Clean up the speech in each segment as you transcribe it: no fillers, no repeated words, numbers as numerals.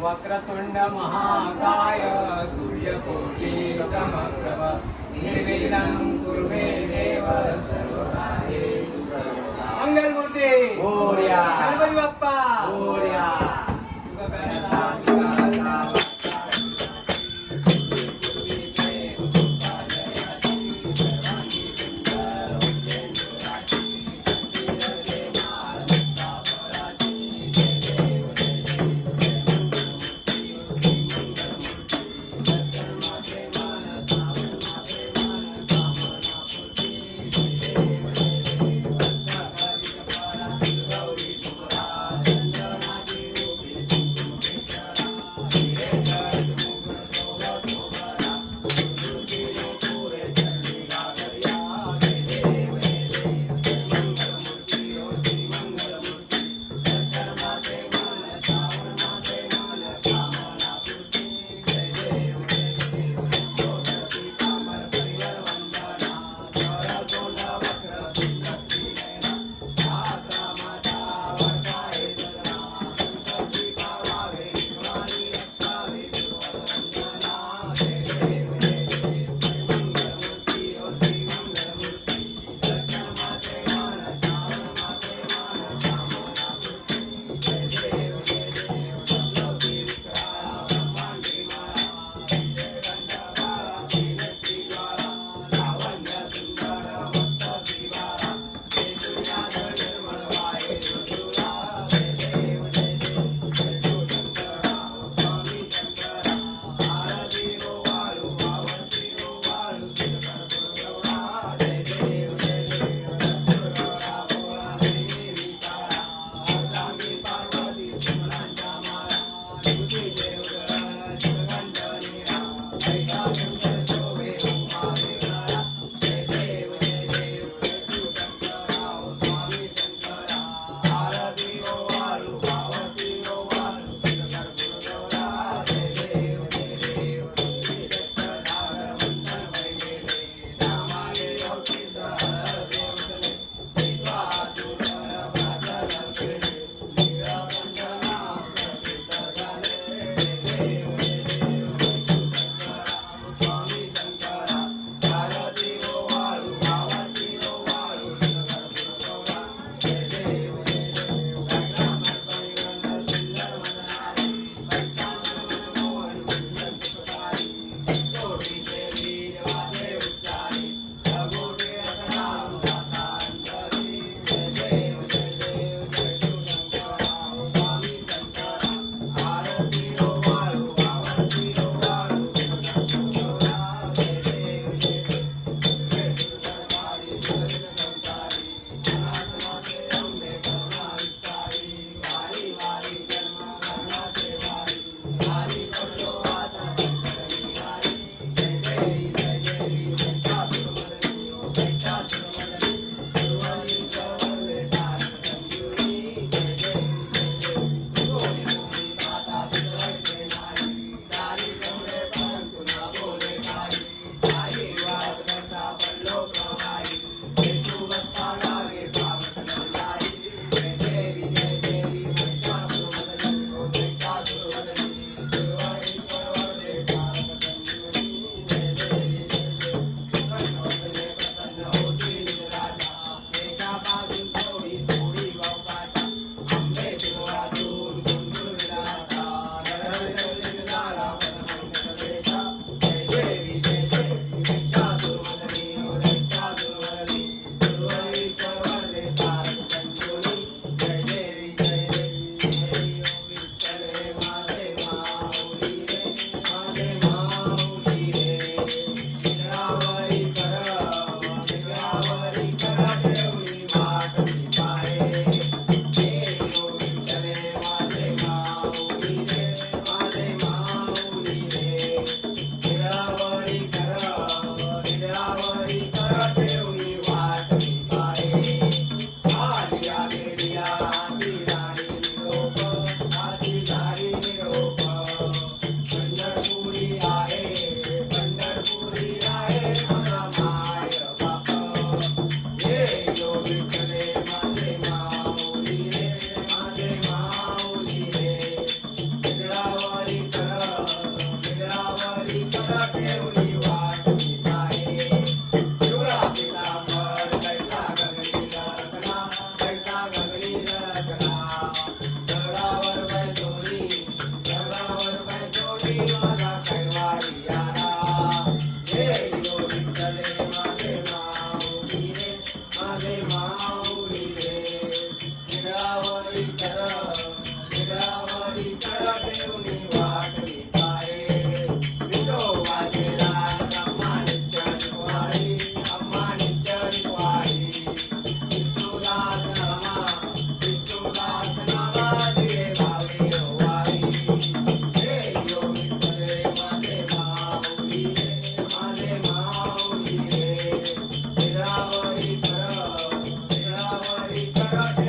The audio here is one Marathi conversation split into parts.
वक्रतुंड महाकाय सूर्यकोटि समप्रभ निर्विघ्नं कुरु मे देव सर्वकार्येषु सर्वदा। मंगलमूर्ती मोरया, गणपती बाप्पा मोरया।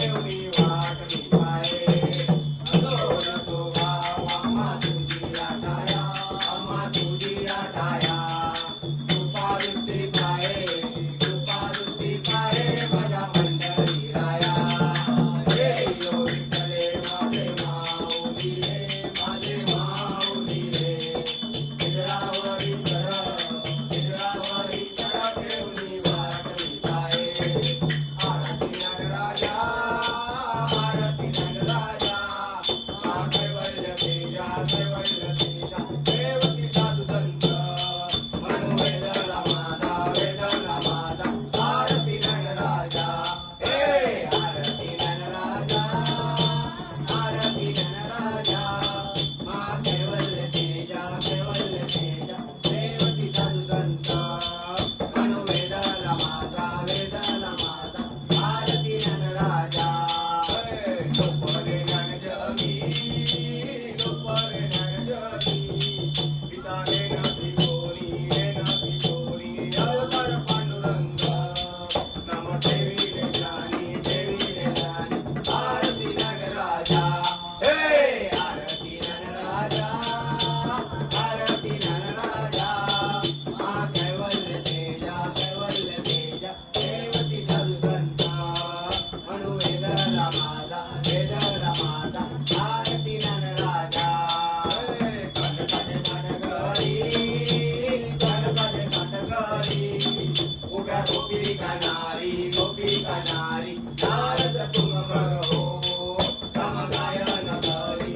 ठेवली वाट मी पाहे असो नसो भाव आम्हा तुझी आठाया आम्हा तुझी आठाया कृपावृत्ती पाहे कृपावृत्ती पाहे माझ्या मंडळी राया हे यो विठ्ठले माझे माऊली रे माझे माऊली रे हिजरावरी चढ ठेवली वाट मी पाहे आरती नटराजा मा कैवल्य तेजा देवती साधू संत म्हणू वेदला माझा आरती नटराजा हे आरती नटराजा मा कैवल्य तेजा देवती साधू संत म्हणू वेदला माझा आरती नटराजा लोपरे नटजगी पिता रे नदी कोणी अवतार पांडुरंग नम देवी रे जानी आरती नटराजा हे आरती नटराजा मा कैवल्य तेजा देवती साधू संत म्हणू वेदला माझा आरती नटराजा कटकरी उभ्या गोपी कनारी नारद तुम हो तम गायन करी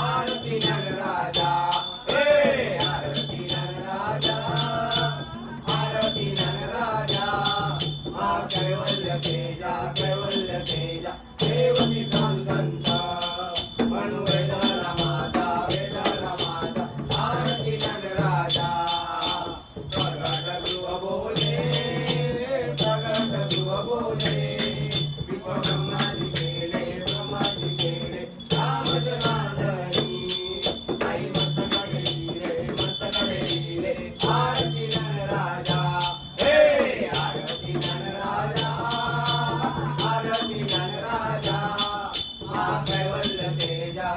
आरती नटराजा हे आरती नटराजा मा कैवल्य तेजा देवती साधू संत म्हणू वेदला माझा आरती नटराजा प्रगट गृह बोले विश्व ब्रह्माजी केले रामजनार्दनी आई मस्तकडे लिहिले आरती नटराजा हे आरती नटराजा मा कैवल्य तेजा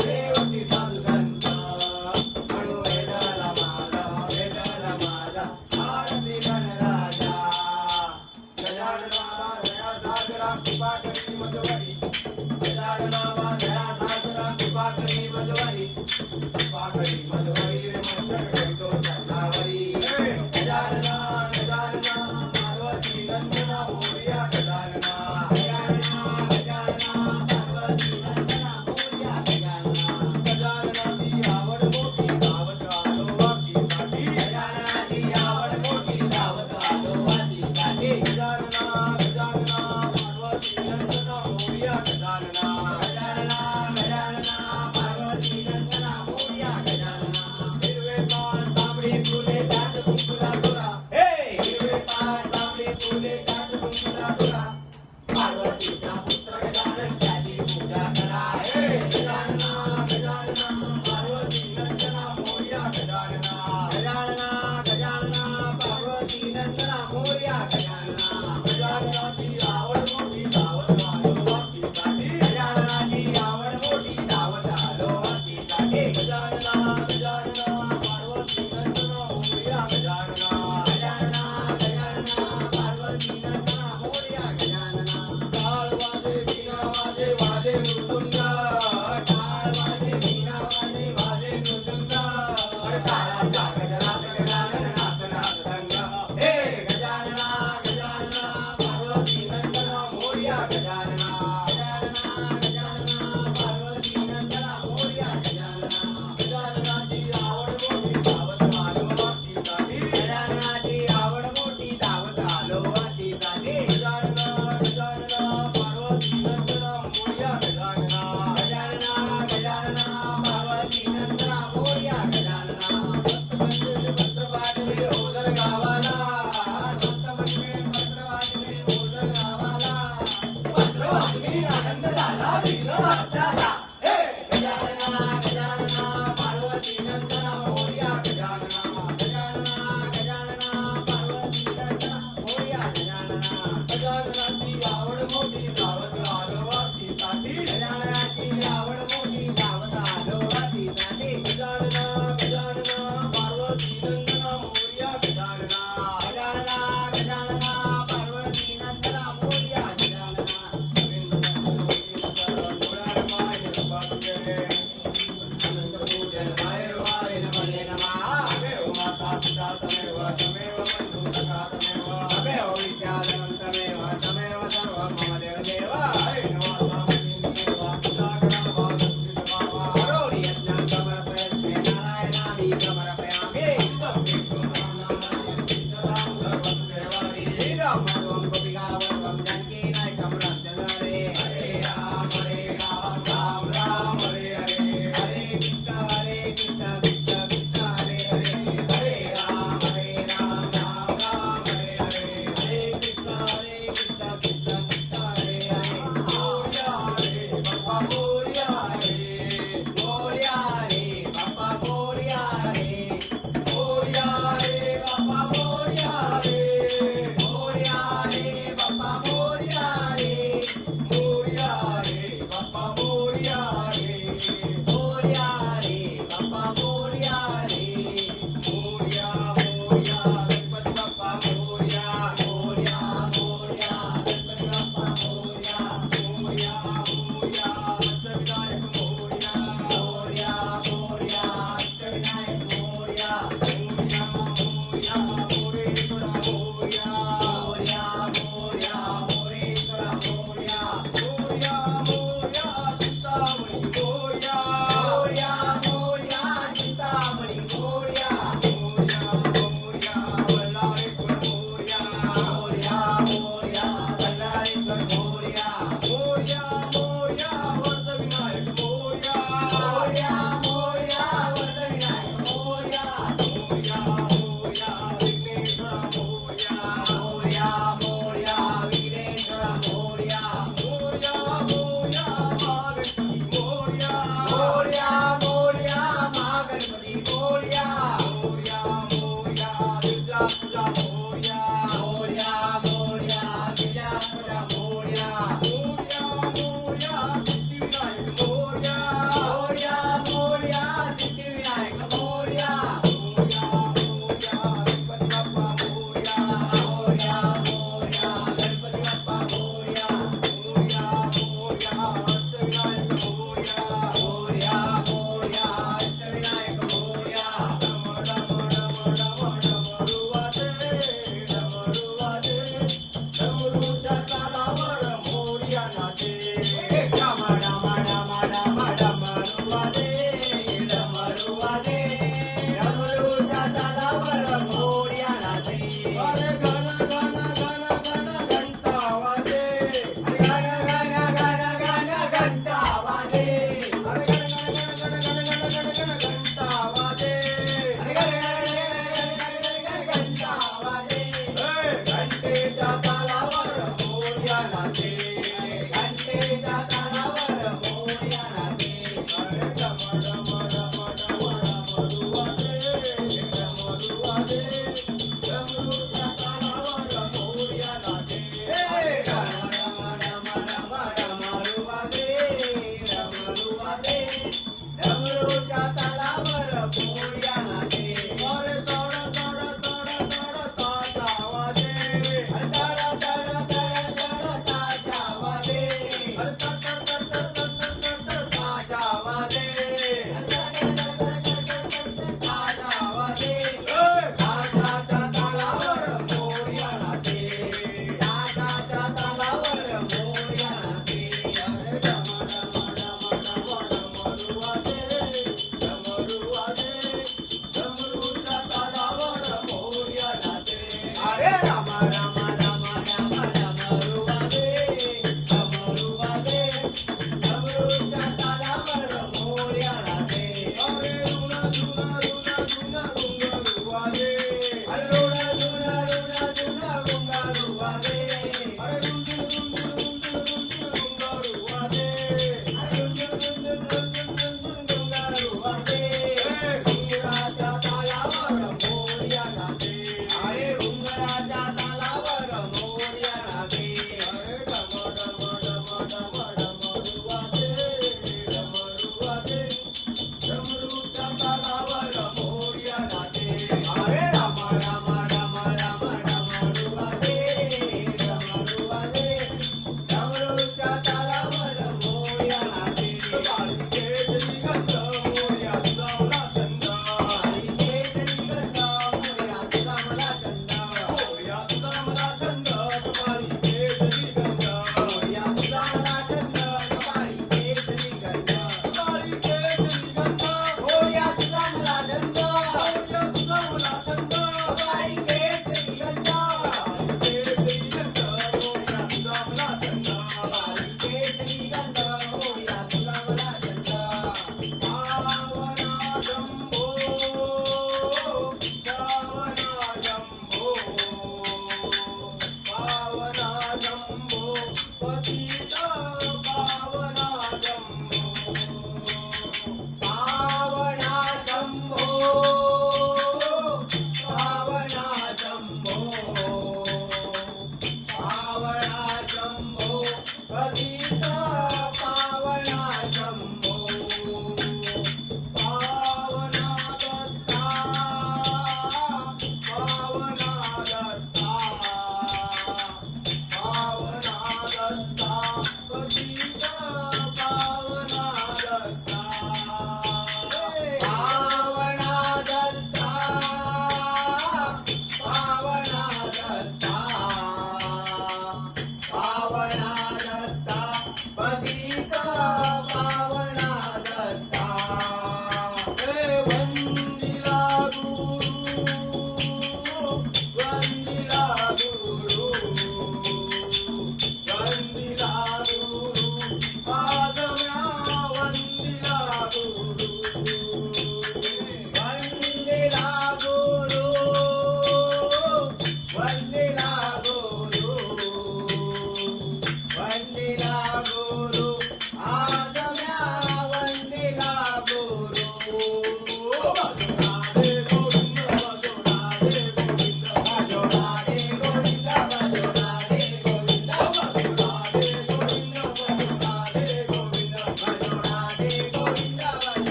देवती साधू संत म्हणू वेदला माझा आरती नटराजा गजानना दया सागरा कृपा करी मधुवरी गजानना दया सागरा कृपा करी मधुवरी रे मंत्र करितो चंदावरी गजानना पार्वती नंदना मोरया गजानना पार्वती नंदना मोरया गजाननाची आवड मोठी दावत आलो वाकीसाठी गजाननाची आवड मोठी दावत आलो वाकीसाठी गजानना पार्वती नंदना मोरया गजानना पार्वती नंदना मोरया गजानना हिरवे पान तांबडी फुले दाट कुंकुला तुरा हे हिरवे पान तांबडी फुले दाट कुंकुला तुरा पार्वतीचा पुत्र गजानन त्याची पूजा करा हे गजानना पार्वती नंदना मोरया गजानना पार्वती नंदना मोरया गजाननाची आवड मोठी दावत आलो वाकीसाठी गजाननाची आवड मोठी दावत आलो वाकीसाठी गजानना पार्वती नंदना मोरया गजानना पार्वती नंदना मोरया गजानना टाळ वाजे वीणा वाजे मृदुंग टाळ वाजे वीणा वाजे मृदुंग टाळाचा गजरात गजानन नाथ संग हे गजानना पार्वती नंदना मोरया गजानना पार्वती नंदना मोरया गजानना गजाननाची आवड मोठी दावत आलो वाकीसाठी गजाननाची आवड मोठी दावत आलो वाकीसाठी गजानना पार्वती नंदना मोरया गजानना पार्वती नंदना मोरया गजानना पत्र पाठवे ओझर गावाला पत्र वाचले आनंद झाला विघ्न वाचाला हे गजानना पार्वती नंदना मोरया गजानना पार्वती नंदना मोरया गजानना गजाननाची आवड मोठी धावत आलो वासीसाठी गजाननाची आवड मोठी धावत आलो वासीसाठी गजानना गजानना पार्वती नंदना मोरया गजानना गजानना गजानना पार्वती नंदना मोरया गजानना तमेव बंधुसखा तमेव तमेव विद्याधनंतमेव तमेव सर्वं मम देवदेव हरे नमः करोरि यज्ञं समर्पयस्मे नारायणामि समर्पयामि इदं सर्वं गोपिकावत्वं जङ्गीनायकं रञ्जनरे हरे राम राम राम हरे हरे हरे कृष्ण कृष्ण कृष्ण कृष्ण हरे हरे हरे राम राम राम हरे हरे हरे कृष्ण कृष्ण कृष्ण हरे हरे मोरया रे बाबा मोरया रे बाबा मोरया रे मोरया रे बाबा मोरया रे मोरया रे बाबा मोरया रे मोरया रे बाबा मोरया रे मोरया रे बाबा मोरया रे मोरया मोरया गणपती बाप्पा मोरया मोरया मोरया गणपती बाप्पा मोरया मोरया मोरया अष्टविनायक मोरया मोरया मोरया अष्टविनायक मोरया मोरया मोरया मोरेश्वरा मोरया मोरया मोरया मोरेश्वरा मोरया मोरया मोरया चिंतामणी मोरया मोरया मोरया चिंतामणी मोरया मोरया मोरया वल्लाळेश्वर मोरया मोरया मोरया वल्लाळेश्वर मोरया मोरया मोरया वरदविनायक मोरया मोरया मोरया वरदविनायक मोरया मोरया मोरया विघ्नेश्वरा मोरया मोरया मोरया विघ्नेश्वरा मोरया मोरया मोरया महागणपती मोरया मोरया मोरया महागणपती मोरया मोरया मोरया विद्यापूजा मोरया मोरया मोरया विद्यापूजा मोरया मोरया मोरया सिद्धिविनायक मोरया मोरया मोरया सिद्धिविनायक मोरया मोरया मोरया गणपती बाप्पा मोरया मोरया मोरया गणपती बाप्पा मोरया मोरया मोरया अष्टविनायक मोरया मोरया मोरया अष्टविनायक मोरया डम डम डम डम डमरुवाजे डमरुवाजे डमरुच्या तालावर मोरया नाचे डम डम डम डम डमरुवाजे डमरुवाजे डमरुच्या तालावर मोरया नाचे अरे गण गण गण गण घंटा वाजे अरे गण गण गण गण घंटा वाजे अरे गण गण गण गण गण गण गण घंटा वाजे अरे गण गण गण गण घंटा वाजे घंटेच्या तालावर मोरया नाचे घंटेच्या तालावर मोरया नाचे अरे डम डम डम डम डमरुवाजे डमरुवाजे डमरुच्या तालावर मोरया नाचे डम डम डम डम डमरुवाजे डमरुवाजे डमरुच्या तालावर मोरया नाचे अरे तड तड तड तड ताचा वाजे अरे तड तड तड तड ताचा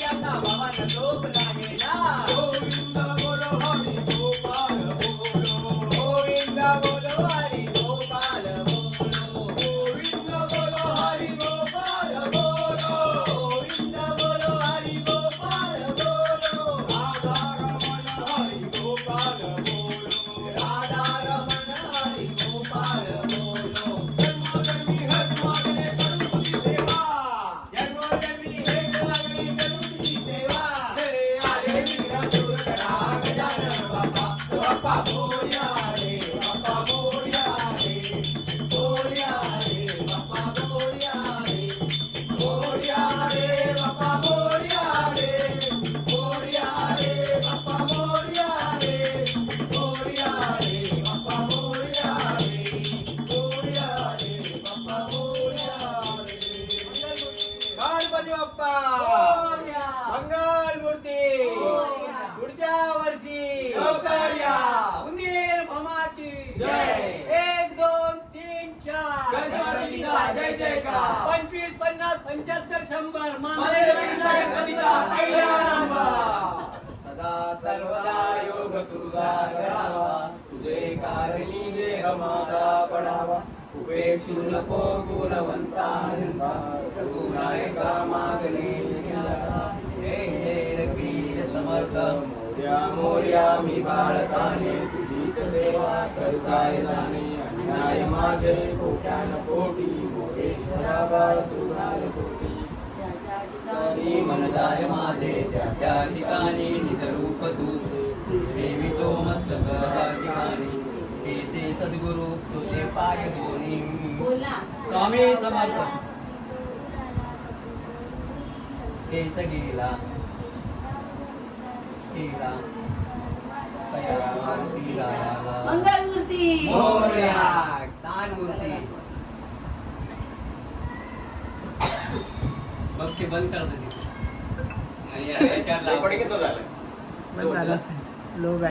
यांना भावांना झोप लागेना. गोविंद बोलो हरी गोपाल बोलो. गोविंद बोलो हरी गोपाल बोलो. गोविंद बोलो हरी गोपाल बोलो. गोविंद बोलो हरी गोपाल बोलो. राधा रमण हरी गोपाल बोलो. राधा रमण हरी गोपाल बोलो. जन्मोजन्मी हर मागणे करू तुझी सेवा. जन्मोजन्मी हेच लागली करू तुझी सेवा. हे आले वीरा दुर्गणा गजानन बाप्पा. बाप्पा मोरया रे, बाप्पा मोरया रे. मोरया रे बाप्पा मोरया रे. मोरया रे, बाप्पा मोरया रे. मोरया रे बाप्पा मोरया रे. मोरया रे बाप्पा मोरया रे. मोरया रे बाप्पा मोरया रे. गणपती बाप्पा मंगल मूर्ती. पुढच्या वर्षी लवकर या. उंदीर भमाची जय. 1 2 3 4 गणपतीचा जय जयकार. 25 50 75 100 मंगल गणपतीचा कल्याण व्हा. सदा सर्वदा योग तुझा करावा. तुझे कारणी देह माझा पडावा. उपेक्षू नको गुणवंतांचा. रघुनायका मागणे शिरता. जय जय रघुवीर समर्थ. मोरया मोरया मी बाळकाने तुझीच सेवा करताय जाणे. अन्याय माझे कोट्यान कोटी. मोरेश्वरा बाळ तुझाल कोटी. ठिकाणी मनदाय माझे त्या त्या ठिकाणी निजरूप तू देवितो मस्तक त्या ठिकाणी हे ते सद्गुरु तुझे पाय दोन्ही. स्वामी समर्थ. केत गेला गेला कया मारुती रायाला. मंगलमूर्ती मोरया दान मूर्ती. मग ते बंद कर दे आणि याच्यावर लाव. रेकॉर्डिंग झालं. बंद झालं असेल लोग